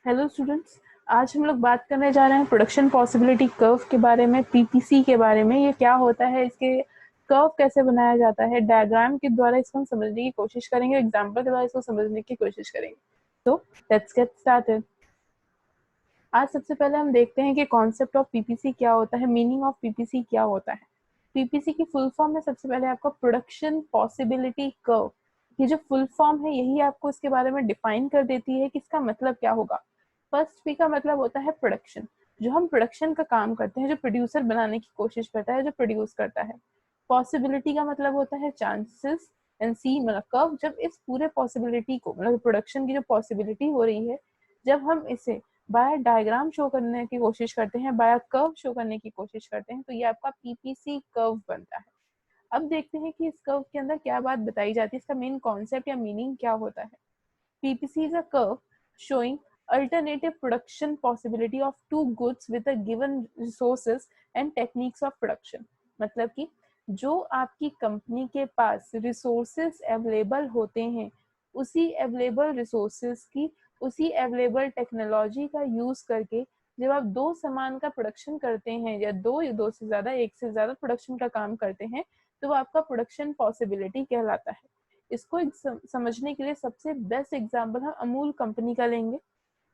Hello students. आज हम लोग बात करने जा रहे हैं प्रोडक्शन पॉसिबिलिटी कर्व के बारे में, पीपीसी के बारे में। ये क्या होता है, इसके कर्व कैसे बनाया जाता है, डायग्राम के द्वारा इसको हम समझने की कोशिश करेंगे, एग्जाम्पल के द्वारा इसको समझने की कोशिश करेंगे। तो लेट्स गेट स्टार्टेड। आज सबसे पहले हम देखते हैं कि कॉन्सेप्ट ऑफ पीपीसी क्या होता है, मीनिंग ऑफ पीपीसी क्या होता है। पीपीसी की फुल फॉर्म में सबसे पहले आपका प्रोडक्शन पॉसिबिलिटी कर्व, ये जो फुल फॉर्म है यही आपको इसके बारे में डिफाइन कर देती है कि इसका मतलब क्या होगा। फर्स्ट पी का मतलब होता है प्रोडक्शन, जो हम प्रोडक्शन का काम करते हैं, जो प्रोड्यूसर बनाने की कोशिश करता है, जो प्रोड्यूस करता है। पॉसिबिलिटी का मतलब होता है चांसेस, एंड सी मतलब कर्व, जब इस पूरे पॉसिबिलिटी को मतलब प्रोडक्शन की जो पॉसिबिलिटी हो रही है, जब हम इसे बाय डायग्राम शो करने की कोशिश करते हैं, बाय कर्व शो करने की कोशिश करते हैं, तो ये आपका पीपीसी कर्व बनता है। अब देखते हैं कि इस कर्व के अंदर क्या बात बताई जाती है, इसका मेन कॉन्सेप्ट या मीनिंग क्या होता है। PPC is a curve showing alternative production possibility of two goods with a given resources and techniques of production। मतलब कि जो आपकी कंपनी के पास रिसोर्सेस अवेलेबल होते हैं, उसी अवेलेबल रिसोर्सेस की, उसी अवेलेबल टेक्नोलॉजी का यूज करके जब आप दो सामान का प्रोडक्शन करते हैं या दो से ज्यादा, एक से ज्यादा प्रोडक्शन का काम करते हैं, तो वो आपका प्रोडक्शन पॉसिबिलिटी कहलाता है। इसको समझने के लिए सबसे बेस्ट एग्जांपल हम अमूल कंपनी का लेंगे।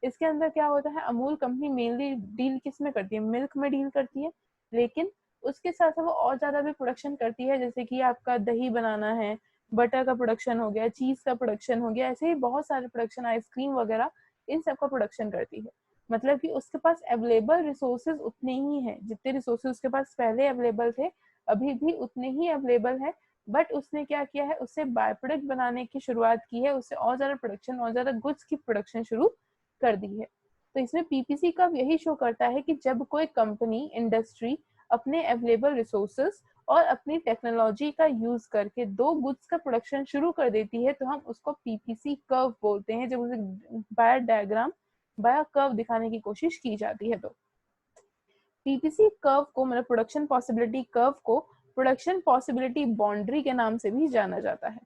इसके अंदर क्या होता है, अमूल कंपनी मेनली डील किस में करती है, मिल्क में डील करती है, लेकिन उसके साथ साथ वो और ज्यादा भी प्रोडक्शन करती है, जैसे कि आपका दही बनाना है, बटर का प्रोडक्शन हो गया, चीज का प्रोडक्शन हो गया, ऐसे ही बहुत सारे प्रोडक्शन, आइसक्रीम वगैरह, इन सब का प्रोडक्शन करती है। मतलब कि उसके पास अवेलेबल रिसोर्सेज उतने ही हैं, जितने रिसोर्सेज उसके पास पहले अवेलेबल थे अभी भी उतने ही अवेलेबल है, बट उसने क्या किया है, उससे बाय प्रोडक्ट बनाने की शुरुआत की है, उससे और ज्यादा प्रोडक्शन, और ज्यादा गुड्स की प्रोडक्शन शुरू कर दी है। तो इसमें पीपीसी का यही शो करता है कि जब कोई कंपनी, इंडस्ट्री अपने अवेलेबल रिसोर्सेस और अपनी टेक्नोलॉजी का यूज करके दो गुड्स का प्रोडक्शन शुरू कर देती है, तो हम उसको पीपीसी कर्व बोलते हैं, जब उसे बाय डायग्राम, बाय कर्व दिखाने की कोशिश की जाती है। तो पीपीसी कर्व को मतलब प्रोडक्शन पॉसिबिलिटी कर्व को प्रोडक्शन पॉसिबिलिटी बाउंड्री के नाम से भी जाना जाता है।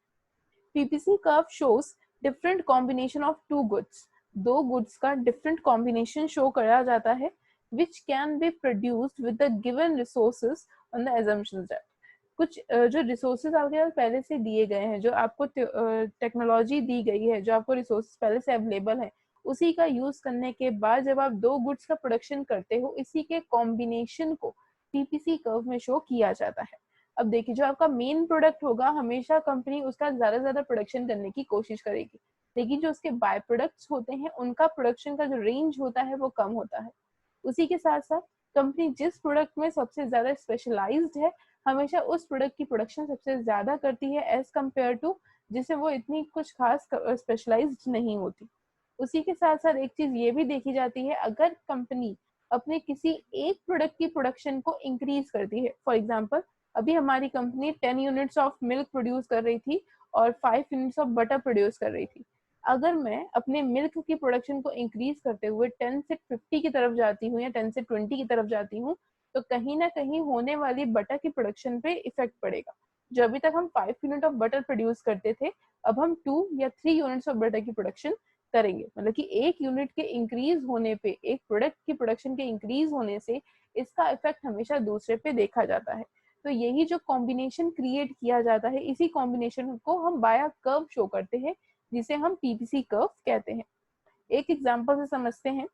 PPC curve shows different combination of two goods, दो गुड्स का डिफरेंट कॉम्बिनेशन शो करा जाता है, which can be produced with the given resources on the assumptions that कुछ जो रिसोर्सेज आपके पहले से दिए गए हैं, जो आपको टेक्नोलॉजी दी गई है, जो आपको रिसोर्सेज पहले से अवेलेबल है, उसी का यूज करने के बाद जब आप दो गुड्स का प्रोडक्शन करते हो, इसी के कॉम्बिनेशन को पीपीसी कर्व में शो किया जाता है। अब देखिए, जो आपका मेन प्रोडक्ट होगा, हमेशा कंपनी उसका ज्यादा से ज्यादा प्रोडक्शन करने की कोशिश करेगी, लेकिन जो उसके बाय प्रोडक्ट्स होते हैं, उनका प्रोडक्शन का जो रेंज होता है वो कम होता है। उसी के साथ साथ कंपनी जिस प्रोडक्ट में सबसे ज्यादा स्पेशलाइज्ड है, हमेशा उस प्रोडक्ट की प्रोडक्शन सबसे ज्यादा करती है एज कम्पेयर टू जिसे वो इतनी कुछ खास स्पेशलाइज्ड नहीं होती। उसी के साथ साथ एक चीज ये भी देखी जाती है, अगर कंपनी अपने किसी एक प्रोडक्ट की प्रोडक्शन को इंक्रीज करती है, फॉर एग्जाम्पल अभी हमारी company 10 units of milk produce कर रही थी और 5 यूनिट्स ऑफ बटर प्रोड्यूस कर रही थी। अगर मैं अपने मिल्क की प्रोडक्शन को इंक्रीज करते हुए 10 से 50 की तरफ जाती हूँ या 10 से 20 की तरफ जाती हूँ, तो कहीं ना कहीं होने वाली बटर की प्रोडक्शन पे इफेक्ट पड़ेगा। जो अभी तक हम 5 यूनिट ऑफ बटर प्रोड्यूस करते थे, अब हम 2 या 3 यूनिट्स ऑफ बटर की प्रोडक्शन करेंगे। मतलब कि एक यूनिट के इंक्रीज होने पे, एक प्रोडक्ट की प्रोडक्शन के इंक्रीज होने से इसका इफेक्ट हमेशा दूसरे पे देखा जाता है। तो यही जो कॉम्बिनेशन क्रिएट किया जाता है, इसी कॉम्बिनेशन को हम बाय कर्व शो करते हैं, जिसे हम पीपीसी कर्व कहते हैं। एक एग्जांपल से समझते हैं।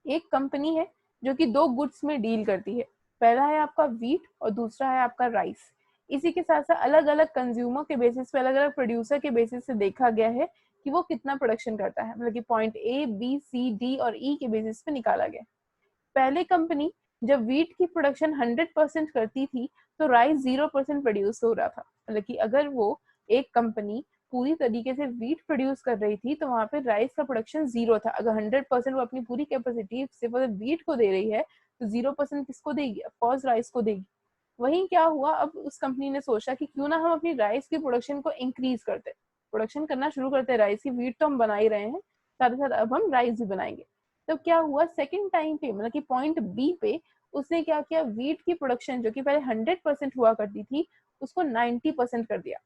एक कंपनी है जो कि दो गुड्स में डील करती है, पहला है आपका वीट और दूसरा है आपका राइस। इसी के साथ साथ अलग अलग कंज्यूमर के बेसिस पे, अलग अलग प्रोड्यूसर के बेसिस से देखा गया है कि वो कितना प्रोडक्शन करता है, मतलब कि point A B C D और ई के बेसिस पे निकाला गया। पहले कंपनी जब वीट की प्रोडक्शन 100% करती थी, तो राइस 0% प्रोड्यूस हो रहा था। मतलब कि अगर वो एक कंपनी पूरी तरीके से वीट प्रोड्यूस कर रही थी, तो वहां पे राइस का प्रोडक्शन 0 था। अगर 100% वो अपनी पूरी कैपेसिटी सिर्फ वीट को दे रही है, तो 0% किसको देगी, ऑफकोर्स राइस को देगी। वहीं क्या हुआ, अब उस कंपनी ने सोचा कि क्यों ना हम अपनी राइस की प्रोडक्शन को इंक्रीज करते, प्रोडक्शन करना शुरू करते राइस की, वीट तो हम बना ही रहे हैं, साथ ही साथ अब हम राइस भी बनाएंगे। तो क्या हुआ, सेकेंड टाइम पे मतलब कि पॉइंट बी पे उसने क्या किया, वीट की प्रोडक्शन जो कि पहले 100% हुआ करती थी, उसको 90% कर दिया।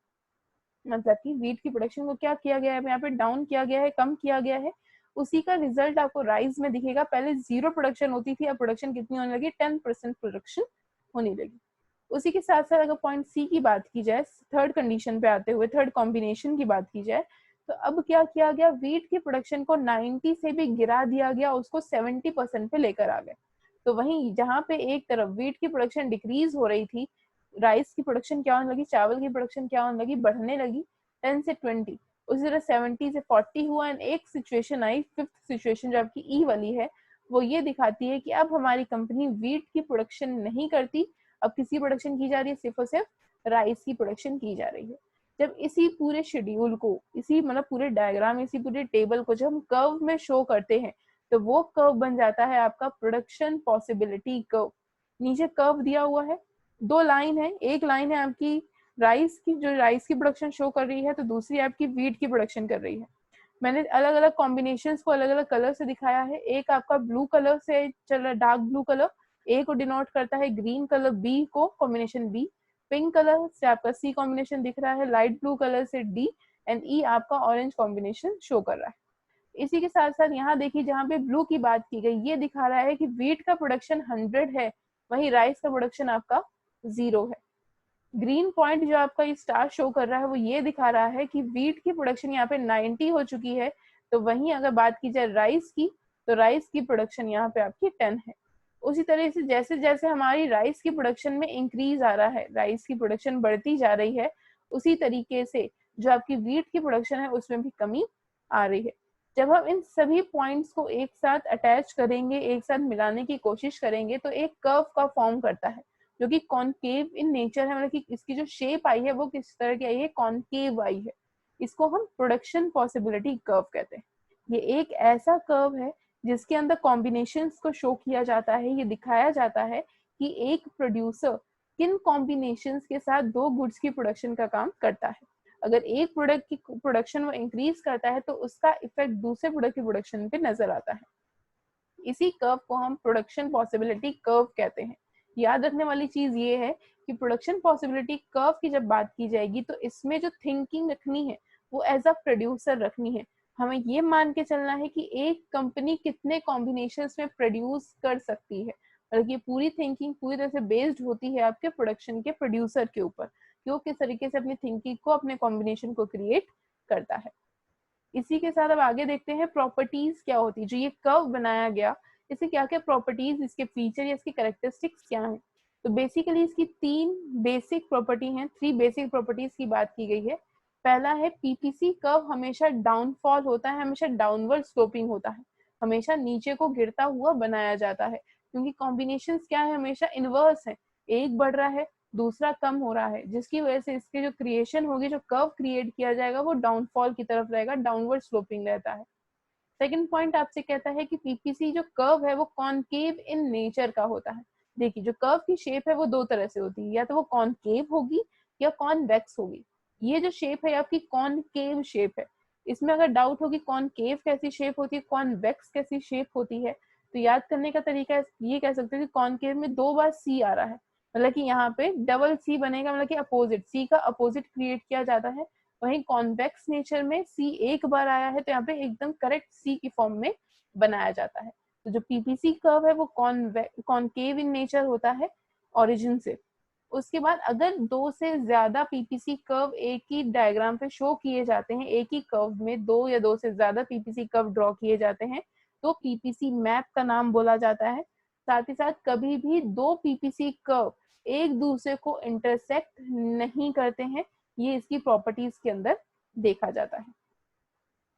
मतलब कि वीट की प्रोडक्शन को क्या किया गया है, यहाँ पे डाउन किया गया है, कम किया गया है। उसी का रिजल्ट आपको राइस में दिखेगा। पहले 0 प्रोडक्शन होती थी, अब प्रोडक्शन कितनी होने लगी, 10% प्रोडक्शन होने लगी। उसी के साथ साथ अगर पॉइंट सी की बात की जाए, थर्ड कंडीशन पे आते हुए, थर्ड कॉम्बिनेशन की बात की जाए, तो अब क्या किया गया, वीट की प्रोडक्शन को 90 से भी गिरा दिया गया, उसको 70% पे लेकर आ गए। तो वहीं जहाँ पे एक तरफ वीट की प्रोडक्शन डिक्रीज हो रही थी, राइस की प्रोडक्शन क्या होने लगी, चावल की प्रोडक्शन क्या होने लगी, बढ़ने लगी 10 से 20। उसी तरह 70 से 40 हुआ। एंड एक सिचुएशन आई, फिफ्थ सिचुएशन जो आपकी ई वाली है, वो ये दिखाती है कि अब हमारी कंपनी वीट की प्रोडक्शन नहीं करती, अब किसी प्रोडक्शन की जा रही है, सिर्फ और सिर्फ राइस की प्रोडक्शन की जा रही है। जब इसी पूरे शेड्यूल को, इसी मतलब पूरे डायग्राम, इसी पूरे टेबल को जब हम कर्व में शो करते हैं, तो वो कर्व बन जाता है आपका प्रोडक्शन पॉसिबिलिटी कर्व। नीचे कर्व दिया हुआ है, 2 लाइन है, एक लाइन है आपकी राइस की, जो राइस की प्रोडक्शन शो कर रही है, तो दूसरी आपकी वीट की प्रोडक्शन कर रही है। मैंने अलग अलग कॉम्बिनेशन को अलग अलग कलर से दिखाया है। एक आपका ब्लू कलर से चल रहा, डार्क ब्लू कलर, ए को डिनोट करता है ग्रीन कलर, बी को कॉम्बिनेशन बी, पिंक कलर से आपका सी कॉम्बिनेशन दिख रहा है, लाइट ब्लू कलर से डी, एंड ई आपका ऑरेंज कॉम्बिनेशन शो कर रहा है। इसी के साथ साथ यहाँ देखिए, जहाँ पे ब्लू की बात की गई, ये दिखा रहा है कि वीट का प्रोडक्शन 100 है, वहीं राइस का प्रोडक्शन आपका 0 है। ग्रीन पॉइंट जो आपका ये स्टार शो कर रहा है, वो ये दिखा रहा है कि वीट की प्रोडक्शन यहाँ पे 90 हो चुकी है। तो वहीं अगर बात की जाए राइस की, तो राइस की प्रोडक्शन यहाँ पे आपकी 10 है। उसी तरह से जैसे जैसे हमारी राइस की प्रोडक्शन में इंक्रीज आ रहा है, राइस की प्रोडक्शन बढ़ती जा रही है, उसी तरीके से जो आपकी वीट की प्रोडक्शन है उसमें भी कमी आ रही है। जब हम इन सभी पॉइंट्स को एक साथ अटैच करेंगे, एक साथ मिलाने की कोशिश करेंगे, तो एक कर्व का फॉर्म करता है, जो कि कॉनकेव इन नेचर है, मतलब कि इसकी जो शेप आई है वो किस तरह की आई है, कॉनकेव आई है। इसको हम प्रोडक्शन पॉसिबिलिटी कर्व कहते हैं। ये एक ऐसा कर्व है जिसके अंदर कॉम्बिनेशंस को शो किया जाता है, ये दिखाया जाता है कि एक प्रोड्यूसर किन कॉम्बिनेशंस के साथ 2 गुड्स की प्रोडक्शन का काम करता है। अगर एक प्रोडक्ट की प्रोडक्शन वो इंक्रीज करता है, तो उसका इफेक्ट दूसरे प्रोडक्ट की प्रोडक्शन पे नजर आता है। इसी कर्व को हम प्रोडक्शन पॉसिबिलिटी कर्व कहते हैं। याद रखने वाली चीज ये है कि प्रोडक्शन पॉसिबिलिटी कर्व की जब बात की जाएगी, तो इसमें जो थिंकिंग रखनी है वो एज अ प्रोड्यूसर रखनी है। हमें ये मान के चलना है कि एक कंपनी कितने कॉम्बिनेशंस में प्रोड्यूस कर सकती है, मतलब ये पूरी थिंकिंग पूरी तरह से बेस्ड होती है आपके प्रोडक्शन के प्रोड्यूसर के ऊपर, कि वो किस तरीके से अपनी थिंकिंग को, अपने कॉम्बिनेशन को क्रिएट करता है। इसी के साथ अब आगे देखते हैं प्रॉपर्टीज क्या होती है। जो ये कर्व बनाया गया, इसके क्या क्या प्रॉपर्टीज, इसके फीचर या इसकी कैरेक्टरिस्टिक्स क्या हैं। तो बेसिकली इसकी 3 बेसिक प्रॉपर्टी हैं, 3 बेसिक प्रॉपर्टीज की बात की गई है। पहला है पीपीसी कर्व हमेशा डाउनफॉल होता है, हमेशा डाउनवर्ड स्लोपिंग होता है, हमेशा नीचे को गिरता हुआ बनाया जाता है, क्योंकि कॉम्बिनेशंस क्या है, हमेशा इनवर्स है, एक बढ़ रहा है दूसरा कम हो रहा है, जिसकी वजह से इसके जो क्रिएशन होगी, जो कर्व क्रिएट किया जाएगा, वो डाउनफॉल की तरफ रहेगा, डाउनवर्ड स्लोपिंग रहता है। सेकंड पॉइंट आपसे कहता है कि पीपीसी जो कर्व है वो कॉनकेव इन नेचर का होता है। देखिए, जो कर्व की शेप है वो 2 तरह से होती है, या तो वो कॉनकेव होगी या कॉन्वेक्स होगी। ये जो शेप है आपकी कॉनकेव शेप है। इसमें अगर डाउट हो कि कॉनकेव कैसी शेप होती है, कॉन्वेक्स कैसी शेप होती है, तो याद करने का तरीका ये कह सकते हो कि कॉनकेव में 2 बार सी आ रहा है, मतलब कि यहाँ पे डबल सी बनेगा, मतलब कि अपोजिट, सी का अपोजिट क्रिएट किया जाता है। वहीं कॉन्वेक्स नेचर में सी एक बार आया है, तो यहाँ पे एकदम करेक्ट सी की फॉर्म में बनाया जाता है। तो जो पीपीसी कर्व है वो कॉनकेव इन नेचर होता है ओरिजिन से। उसके बाद अगर 2 से ज्यादा पीपीसी कर्व एक ही डायग्राम पे शो किए जाते हैं, एक ही कर्व में 2 या 2 से ज्यादा पीपीसी कर्व ड्रॉ किए जाते हैं, तो पीपीसी मैप का नाम बोला जाता है। साथ ही साथ कभी भी 2 पीपीसी कर्व एक दूसरे को इंटरसेक्ट नहीं करते हैं, ये इसकी प्रॉपर्टीज के अंदर देखा जाता है।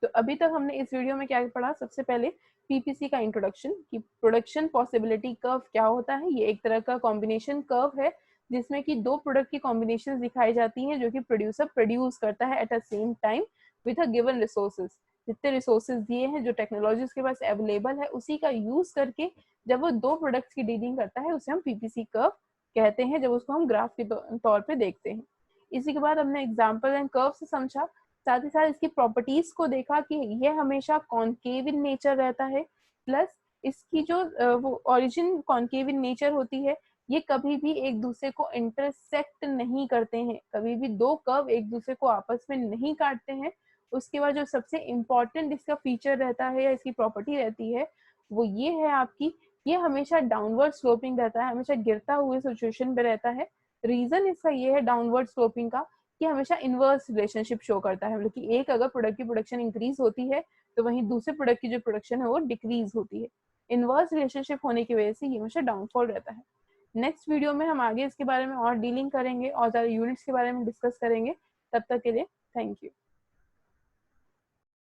तो अभी तक हमने इस वीडियो में क्या पढ़ा, सबसे पहले पीपीसी का इंट्रोडक्शन, कि प्रोडक्शन पॉसिबिलिटी कर्व क्या होता है। ये एक तरह का कॉम्बिनेशन कर्व है जिसमें कि 2 प्रोडक्ट की कॉम्बिनेशन दिखाई जाती हैं, जो कि प्रोड्यूसर प्रोड्यूस करता है at a same time with a given resources. जितने रिसोर्सेज दिए हैं, जो टेक्नोलॉजी उसके पास अवेलेबल है, उसी का यूज करके जब वो 2 प्रोडक्ट्स की डीलिंग करता है, उसे हम पीपीसी कर्व कहते हैं, जब उसको हम ग्राफ के तौर पे देखते हैं। इसी के बाद हमने एग्जाम्पल एंड कर्व से समझा, साथ ही साथ इसकी प्रॉपर्टीज को देखा कि ये हमेशा कॉनकेव इन नेचर रहता है, प्लस इसकी जो वो ओरिजिन कॉनकेव इन नेचर होती है, ये कभी भी एक दूसरे को इंटरसेक्ट नहीं करते हैं, कभी भी 2 कर्व एक दूसरे को आपस में नहीं काटते हैं। उसके बाद जो सबसे इम्पोर्टेंट इसका फीचर रहता है या इसकी प्रॉपर्टी रहती है वो ये है आपकी, ये हमेशा डाउनवर्ड स्लोपिंग रहता है, हमेशा गिरता हुए सिचुएशन पे रहता है। रीजन इसका ये है डाउनवर्ड स्लोपिंग का कि हमेशा इनवर्स रिलेशनशिप शो करता है, मतलब कि एक अगर प्रोडक्ट की प्रोडक्शन इंक्रीज होती है तो वहीं दूसरे प्रोडक्ट की जो प्रोडक्शन है वो डिक्रीज होती है। इनवर्स रिलेशनशिप होने की वजह से ये हमेशा डाउनफॉल रहता है। नेक्स्ट वीडियो में हम आगे इसके बारे में और डीलिंग करेंगे और ज़्यादा यूनिट्स के बारे में डिस्कस करेंगे। तब तक के लिए थैंक यू।